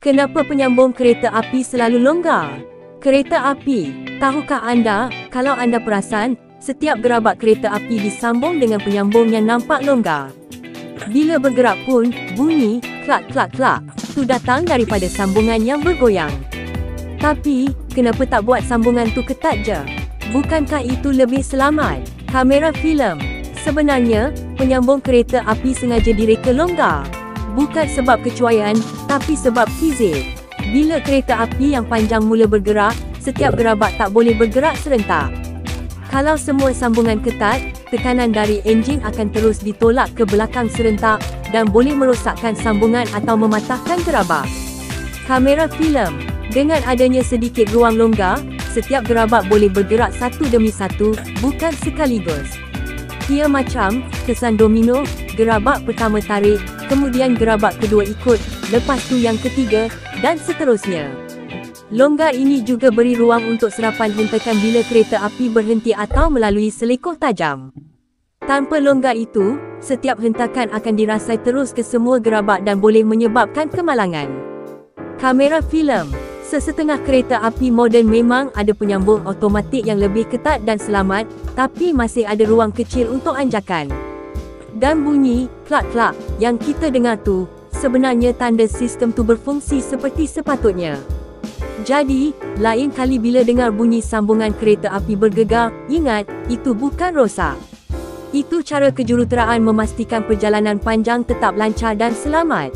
Kenapa penyambung kereta api selalu longgar? Kereta api, tahukah anda, kalau anda perasan, setiap gerabak kereta api disambung dengan penyambung yang nampak longgar. Bila bergerak pun, bunyi klak-klak-klak tu datang daripada sambungan yang bergoyang. Tapi, kenapa tak buat sambungan tu ketat je? Bukankah itu lebih selamat? Kamera filem. Sebenarnya, penyambung kereta api sengaja direka longgar. Bukan sebab kecuaian, tapi sebab fizik. Bila kereta api yang panjang mula bergerak, setiap gerabak tak boleh bergerak serentak. Kalau semua sambungan ketat, tekanan dari enjin akan terus ditolak ke belakang serentak dan boleh merosakkan sambungan atau mematahkan gerabak. Kamera filem. Dengan adanya sedikit ruang longgar, setiap gerabak boleh bergerak satu demi satu, bukan sekaligus. Ia macam kesan domino, gerabak pertama tarik, kemudian gerabak kedua ikut, lepas tu yang ketiga, dan seterusnya. Longgar ini juga beri ruang untuk serapan hentakan bila kereta api berhenti atau melalui selekoh tajam. Tanpa longgar itu, setiap hentakan akan dirasai terus ke semua gerabak dan boleh menyebabkan kemalangan. Kamera filem. Sesetengah kereta api moden memang ada penyambung automatik yang lebih ketat dan selamat, tapi masih ada ruang kecil untuk anjakan. Dan bunyi klak-klak yang kita dengar tu, sebenarnya tanda sistem tu berfungsi seperti sepatutnya. Jadi, lain kali bila dengar bunyi sambungan kereta api bergegar, ingat, itu bukan rosak. Itu cara kejuruteraan memastikan perjalanan panjang tetap lancar dan selamat.